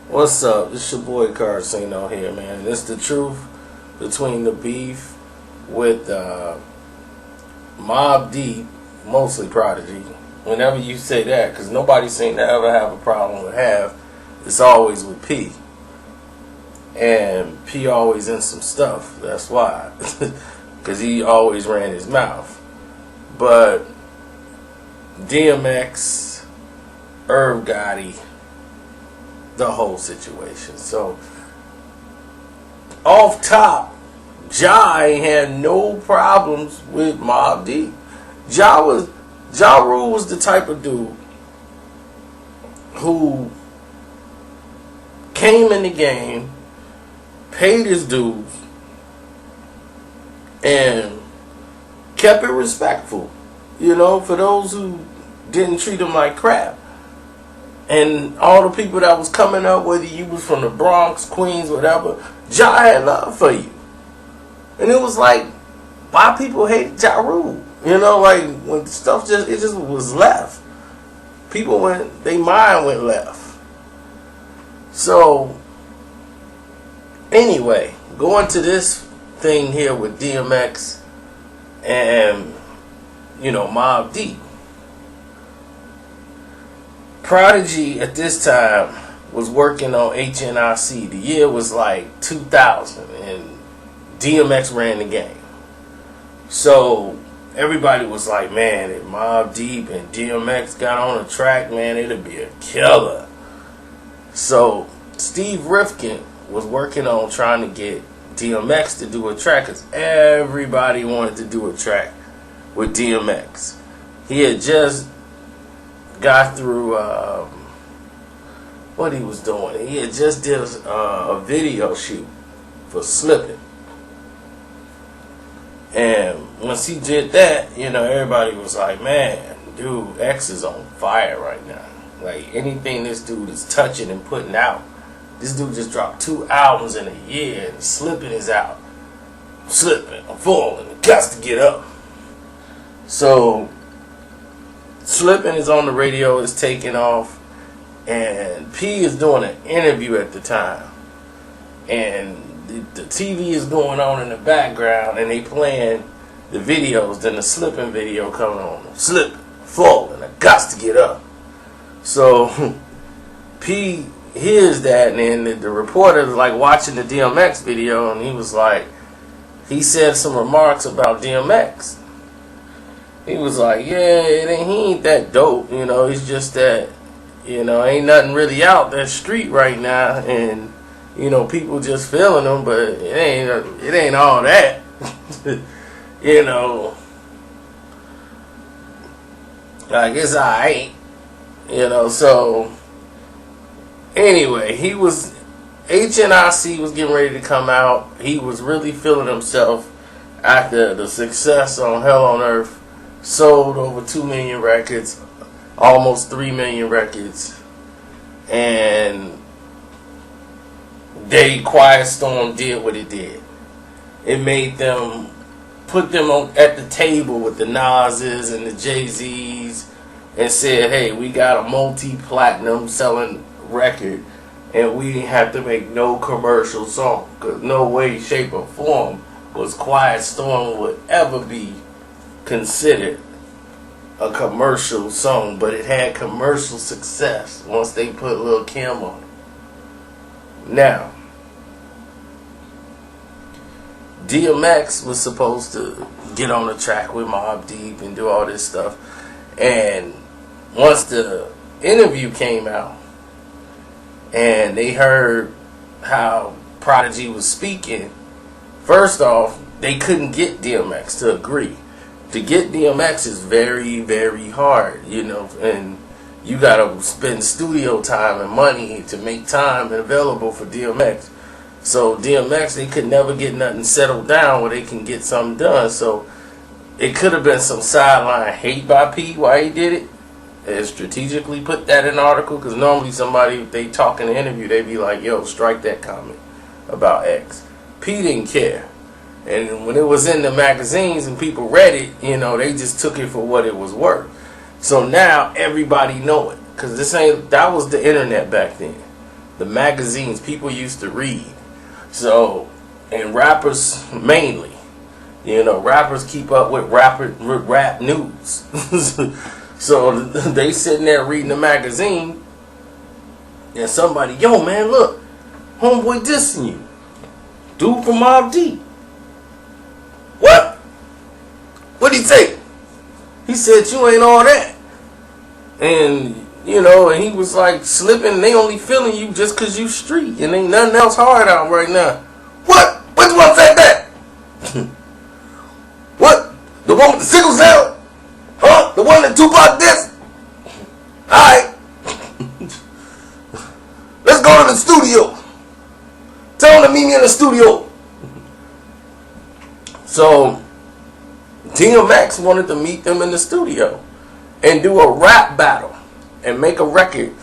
What's up? It's your boy Carcino here, man. It's the truth between the beef with Mobb Deep, mostly Prodigy. Whenever you say that, because nobody seemed to ever have a problem with Half, it's always with P. And P always in some stuff. That's why. Because he always ran his mouth. But DMX, Irv Gotti, the whole situation. So off top, Ja ain't had no problems with Mobb Deep. Ja Rule was the type of dude who came in the game, paid his dues, and kept it respectful. You know, for those who didn't treat him like crap. And all the people that was coming up, whether you was from the Bronx, Queens, whatever, Ja had love for you. And it was like, why people hate Ja Rule? You know, like when stuff it just was left. People their mind went left. So, anyway, going to this thing here with DMX and, Mobb Deep. Prodigy at this time was working on HNIC. The year was like 2000 and DMX ran the game. So everybody was like, man, if Mobb Deep and DMX got on a track, man, it'd be a killer. So Steve Rifkin was working on trying to get DMX to do a track because everybody wanted to do a track with DMX. He had just got through what he was doing. He had just did a video shoot for Slippin'. And once he did that, everybody was like, man, dude, X is on fire right now. Like, anything this dude is touching and putting out. This dude just dropped 2 albums in a year, and Slippin' is out. I'm slipping, I'm falling, I got to get up. So Slippin' is on the radio, is taking off, and P is doing an interview at the time. And the TV is going on in the background, and they playing the videos. Then the Slippin' video coming on. Slippin', falling, I got to get up. So P hears that, and then the reporter is like watching the DMX video, and he was like, he said some remarks about DMX. He was like, yeah, he ain't that dope, it's just that, ain't nothing really out that street right now, and, people just feeling him, but it ain't all that, like, it's alright, so, anyway, HNIC was getting ready to come out. He was really feeling himself after the success on Hell on Earth. Sold over 2 million records, almost 3 million records, and Quiet Storm did what it did. It made them put them at the table with the Nas's and the Jay-Z's and said, hey, we got a multi-platinum selling record and we didn't have to make no commercial song, because no way, shape, or form was Quiet Storm would ever be considered a commercial song, but it had commercial success once they put Lil' Kim on it. Now, DMX was supposed to get on the track with Mobb Deep and do all this stuff, and once the interview came out and they heard how Prodigy was speaking, first off, they couldn't get DMX to agree. To get DMX is very, very hard, and you gotta spend studio time and money to make time available for DMX. So DMX, they could never get nothing settled down where they can get something done. So it could have been some sideline hate by P why he did it, and strategically put that in the article, because normally somebody, if they talk in the interview, they be like, yo, strike that comment about X. P didn't care. And when it was in the magazines and people read it, they just took it for what it was worth. So now everybody know it, because that was the internet back then. the magazines people used to read. So, and rappers mainly. You know, rappers keep up with rap news. So they sitting there reading the magazine, and somebody, yo man, look, homeboy dissing you. Dude from Mobb Deep. What? What'd he say? He said you ain't all that. And, you know, and he was like slipping, they only feeling you just cause you street. And ain't nothing else hard out right now. What? Which one said that? What? The one with the sickle cell? Huh? The one that Tupac dissed? Alright. Let's go to the studio. Tell him to meet me in the studio. So DMX wanted to meet them in the studio and do a rap battle and make a record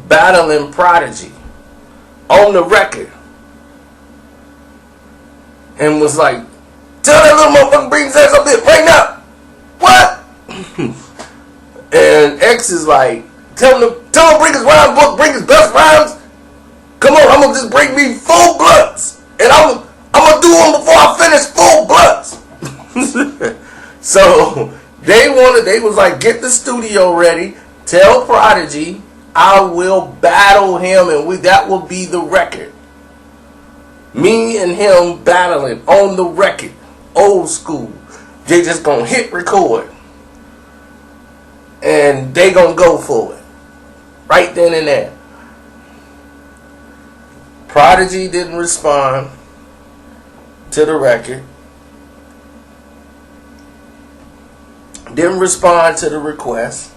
battling Prodigy on the record. And was like, tell that little motherfucker bring his ass up here right now. What? And X is like, tell him bring his rhyme book, bring his best rhymes. Come on, I'm gonna just bring me full bloods, and I'm gonna do them before I finish full bloods. So they was like, get the studio ready. Tell Prodigy I will battle him, and that will be the record. Me and him battling on the record. Old school. They just gonna hit record. And they gonna go for it. Right then and there. Prodigy didn't respond to the record. Didn't respond to the request.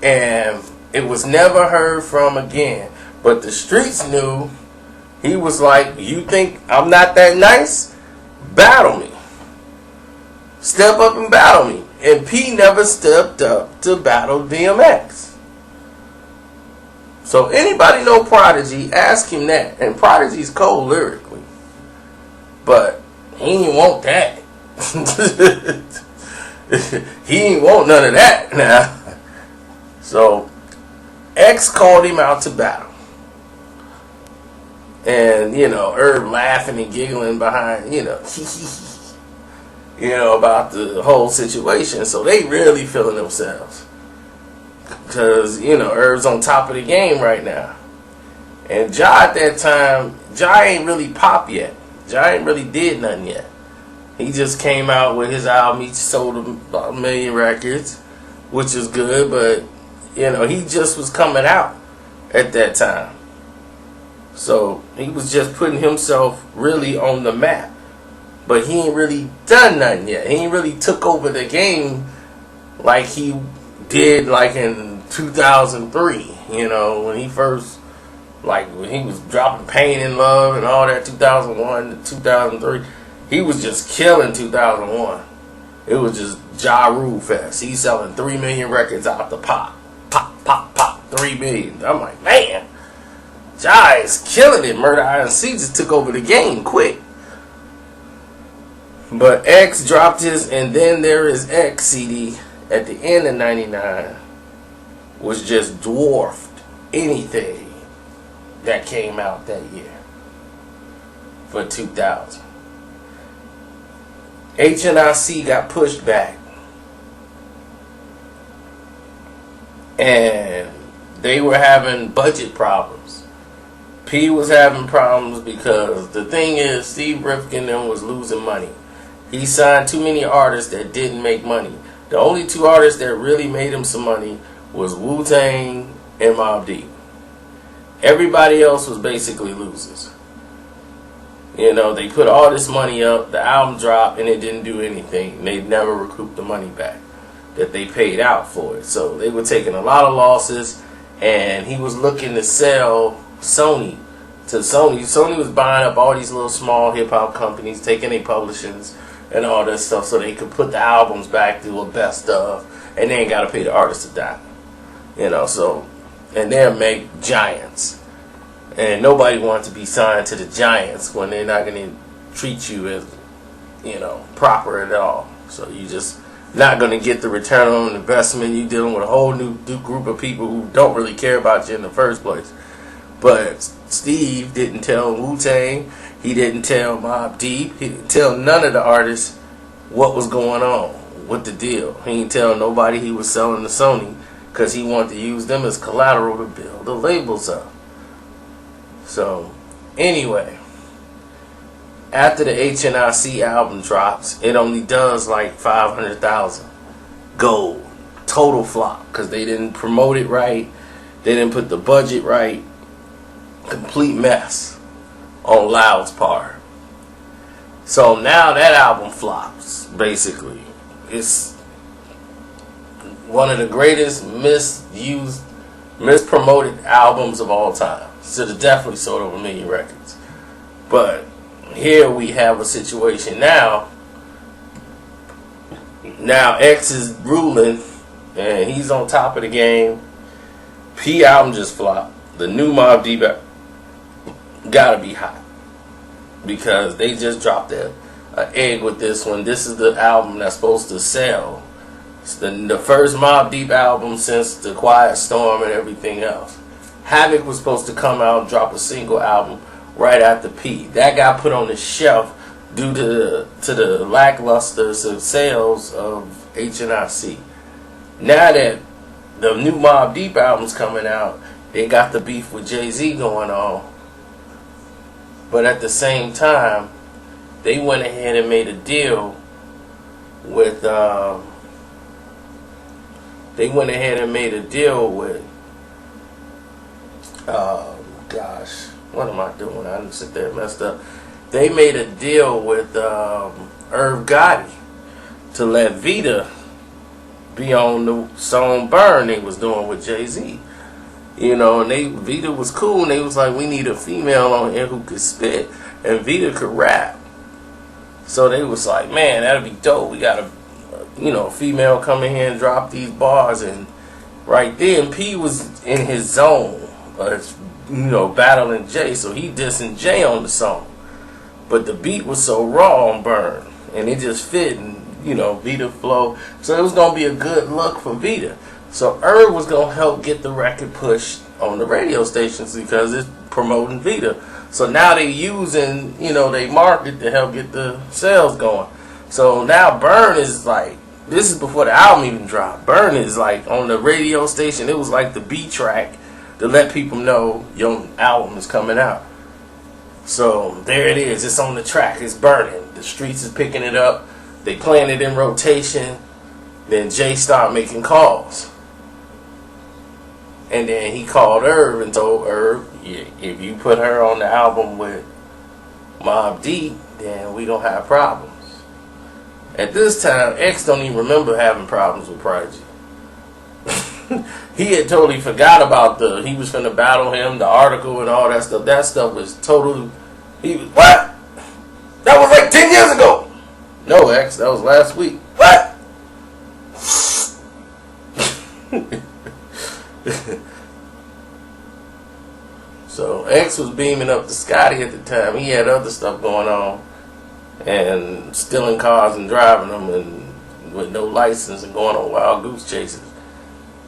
And it was never heard from again. But the streets knew. He was like, you think I'm not that nice? Battle me. Step up and battle me. And P never stepped up to battle DMX. So anybody know Prodigy, ask him that. And Prodigy's cold lyrically. But he ain't want that. He ain't want none of that now. So X called him out to battle. And, you know, Herb laughing and giggling behind, you know, about the whole situation. So they really feeling themselves. Because, you know, Herb's on top of the game right now. And Ja at that time, Ja ain't really pop yet. Ja ain't really did nothing yet. He just came out with his album. He sold about 1 million records, which is good. But, you know, he just was coming out at that time. So he was just putting himself really on the map. But he ain't really done nothing yet. He ain't really took over the game like he did like in 2003. You know, when he first, like when he was dropping Pain in Love and all that, 2001 to 2003. He was just killing 2001. It was just Ja Rule Fest. He's selling 3 million records out the pop. Pop, pop, pop, 3 million. I'm like, man. Ja is killing it. Murder INC just took over the game quick. But X dropped his And Then There Is X CD at the end of 99 was just dwarfed anything that came out that year for 2000. HNIC got pushed back. And they were having budget problems. P was having problems because the thing is, Steve Rifkin then was losing money. He signed too many artists that didn't make money. The only 2 artists that really made him some money was Wu-Tang and Mobb Deep. Everybody else was basically losers. You know, they put all this money up, the album dropped, and it didn't do anything. They never recouped the money back that they paid out for it. So they were taking a lot of losses, and he was looking to sell Sony to Sony. Sony was buying up all these little small hip-hop companies, taking their publishings and all that stuff so they could put the albums back to a best of, and they ain't got to pay the artist a dime. You know, so, and they'll make giants. And nobody wants to be signed to the giants when they're not going to treat you as, you know, proper at all. So you just not going to get the return on investment. You're dealing with a whole new group of people who don't really care about you in the first place. But Steve didn't tell Wu-Tang, he didn't tell Mobb Deep, he didn't tell none of the artists what was going on, what the deal. He didn't tell nobody he was selling to Sony because he wanted to use them as collateral to build the labels up. So, anyway, after the HNIC album drops, it only does like 500,000 gold. Total flop because they didn't promote it right, they didn't put the budget right. Complete mess on Loud's part. So now that album flops, basically. It's one of the greatest misused, mispromoted albums of all time. Should have definitely sold over 1 million records. But here we have a situation now. Now X is ruling and he's on top of the game. P album just flopped. The new Mobb Deep gotta be hot because they just dropped an egg with this one. This is the album that's supposed to sell. It's the first Mobb Deep album since The Quiet Storm and everything else. Havoc was supposed to come out and drop a single album right after P. That got put on the shelf due to the lackluster sales of HNIC. Now that the new Mobb Deep album's coming out, they got the beef with Jay-Z going on. But at the same time, they went ahead and made a deal with gosh, what am I doing? I didn't sit there and messed up. They made a deal with Irv Gotti to let Vita be on the song Burn they was doing with Jay-Z. You know, and Vita was cool, and they was like, we need a female on here who could spit, and Vita could rap. So they was like, man, that'd be dope. We got a female come in here and drop these bars, and right then P was in his zone, battling Jay, so he dissing Jay on the song. But the beat was so raw on Burn, and it just fit, and Vita flow. So it was gonna be a good look for Vita. So Irv was going to help get the record pushed on the radio stations because it's promoting Vita. So now they using, they market to help get the sales going. So now Burn is like, this is before the album even dropped. Burn is like on the radio station. It was like the B track to let people know your album is coming out. So there it is. It's on the track. It's burning. The streets is picking it up. They playing it in rotation. Then Jay started making calls. And then he called Irv and told Irv, yeah, if you put her on the album with Mobb Deep, then we gonna have problems. At this time, X don't even remember having problems with Prodigy. He had totally forgot about he was finna battle him, the article and all that stuff. That stuff was totally, what? That was like 10 years ago. No, X, that was last week. What? So X was beaming up to Scotty at the time. He had other stuff going on and stealing cars and driving them and with no license and going on wild goose chases.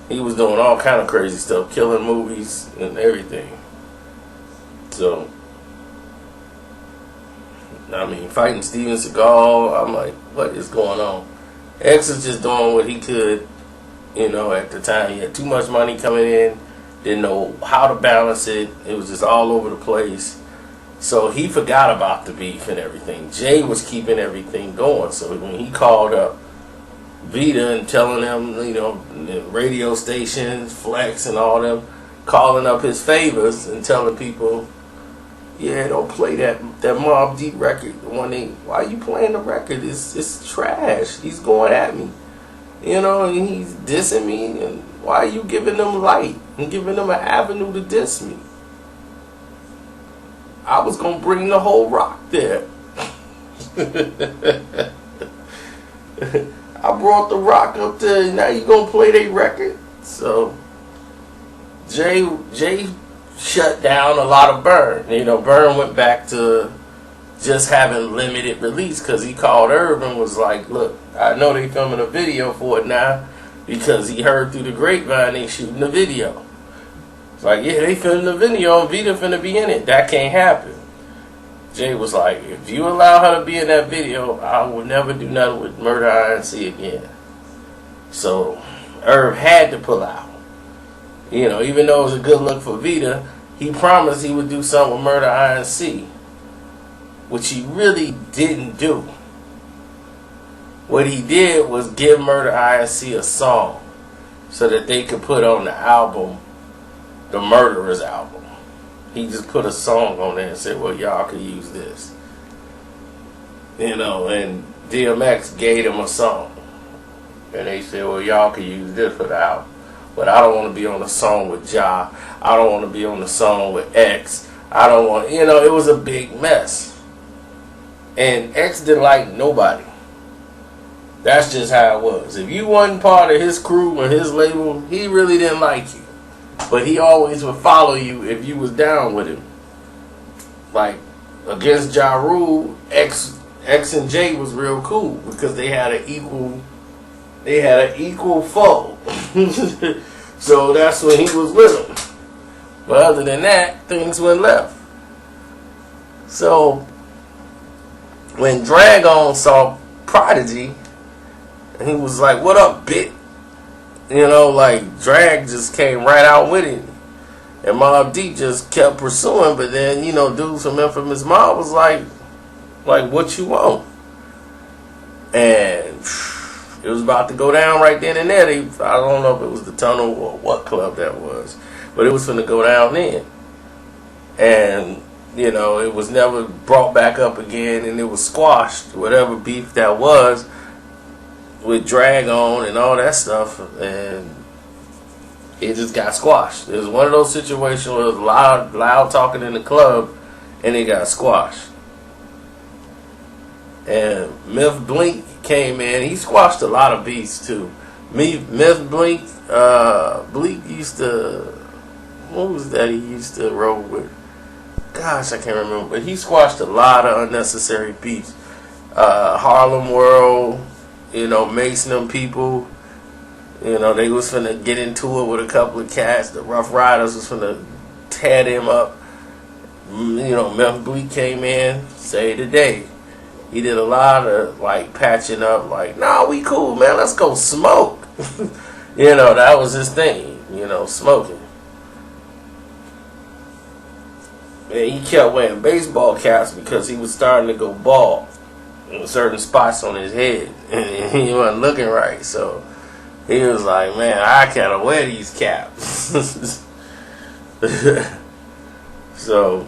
He was doing all kind of crazy stuff, killing movies and everything. So fighting Steven Seagal. I'm like, what is going on? X is just doing what he could. At the time, he had too much money coming in, didn't know how to balance it. It was just all over the place. So he forgot about the beef and everything. Jay was keeping everything going. So when he called up Vita and telling them, the radio stations, Flex and all them, calling up his favors and telling people, yeah, don't play that Mobb Deep record. Why you playing the record? It's trash. He's going at me. And he's dissing me, and why are you giving them light and giving them an avenue to diss me? I was going to bring the whole rock there. I brought the rock up there, now you going to play their record? So, Jay shut down a lot of Burn. Burn went back to just having limited release because he called Irv and was like, look, I know they filming a video for it now because he heard through the grapevine they shooting the video. It's like, yeah, they filmed the video and Vita finna be in it. That can't happen. Jay was like, if you allow her to be in that video, I will never do nothing with Murder INC again. So Irv had to pull out. You know, even though it was a good look for Vita, he promised he would do something with Murder INC, which he really didn't do. What he did was give Murder INC a song so that they could put on the album, the Murderers album. He just put a song on there and said, well, y'all can use this. You know, and DMX gave him a song. And they said, well, y'all can use this for the album. But I don't want to be on a song with Ja. I don't want to be on the song with X. I don't want, you know, it was a big mess. And X didn't like nobody. That's just how it was. If you wasn't part of his crew or his label, he really didn't like you. But he always would follow you if you was down with him. Like, against Ja Rule, X and J was real cool because they had an equal foe. So that's when he was with him. But other than that, things went left. So when Dragon saw Prodigy, he was like, what up, bit? You know, like, Drag just came right out with it. And Mobb Deep just kept pursuing, but then, you know, dudes from Infamous Mob was like, what you want? And it was about to go down right then and there. I don't know if it was the Tunnel or what club that was, but it was finna go down then. And, you know, it was never brought back up again, and it was squashed, whatever beef that was, with Drag On and all that stuff, and it just got squashed. It was one of those situations where it was loud talking in the club, and it got squashed. And Myth Blink came in. He squashed a lot of beats too. Myth Blink, Bleak used to, what was that he used to roll with? Gosh, I can't remember. But he squashed a lot of unnecessary beats. Harlem World, you know, Mason them people, you know, they was finna get into it with a couple of cats. The Rough Riders was finna tear them up. You know, Myth Bleak came in, say today. He did a lot of, like, patching up, like, nah, we cool, man, let's go smoke. You know, that was his thing, you know, smoking. And he kept wearing baseball caps because he was starting to go bald in certain spots on his head. And he wasn't looking right, so he was like, man, I gotta wear these caps. So,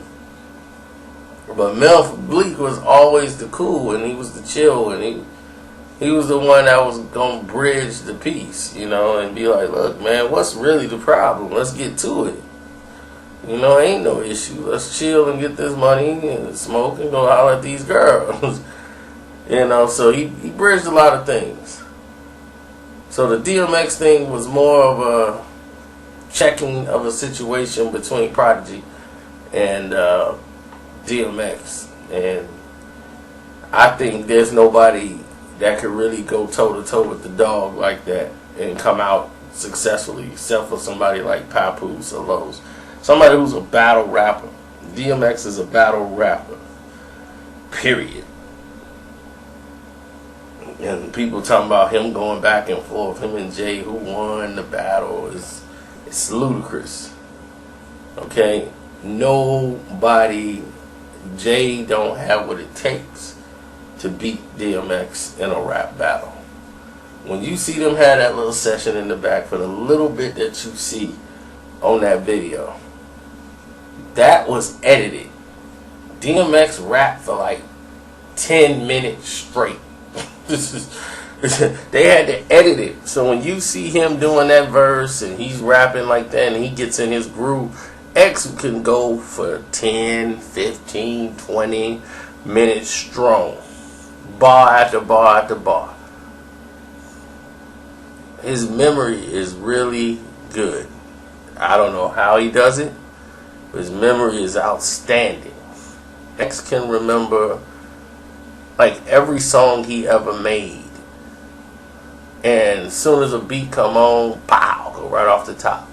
but Myth Bleak was always the cool, and he was the chill, and he was the one that was gonna bridge the peace, you know, and be like, look, man, what's really the problem? Let's get to it. You know, ain't no issue. Let's chill and get this money and smoke and go holler at these girls. You know, so he bridged a lot of things. So the DMX thing was more of a checking of a situation between Prodigy and DMX. And I think there's nobody that could really go toe-to-toe with the dog like that and come out successfully, except for somebody like Papoose or Lowe's. Somebody who's a battle rapper. DMX is a battle rapper. Period. And people talking about him going back and forth, him and Jay, who won the battle, it's ludicrous. Okay? Nobody, Jay don't have what it takes to beat DMX in a rap battle. When you see them have that little session in the back, for the little bit that you see on that video, that was edited. DMX rapped for like 10 minutes straight. They had to edit it. So when you see him doing that verse and he's rapping like that and he gets in his groove, X can go for 10, 15, 20 minutes strong. Bar after bar after bar. His memory is really good. I don't know how he does it. His memory is outstanding. X can remember like every song he ever made. And as soon as a beat come on, pow, go right off the top.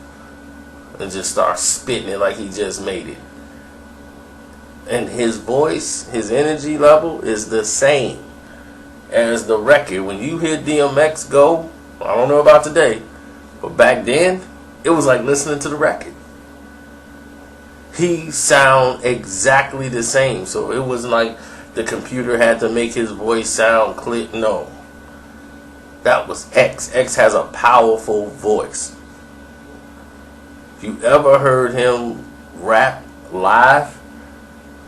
and just start spitting it like he just made it. And his voice, his energy level is the same as the record. When you hear DMX go, I don't know about today, but back then, it was like listening to the record. He sound exactly the same. So it wasn't like the computer had to make his voice sound clear. No. That was X. X has a powerful voice. If you ever heard him rap live,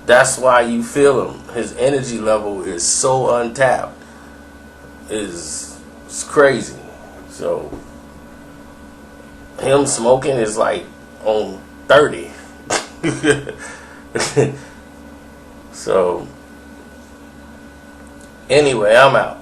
that's why you feel him. His energy level is so untapped. It's crazy. So him smoking is like on 30. So anyway, I'm out.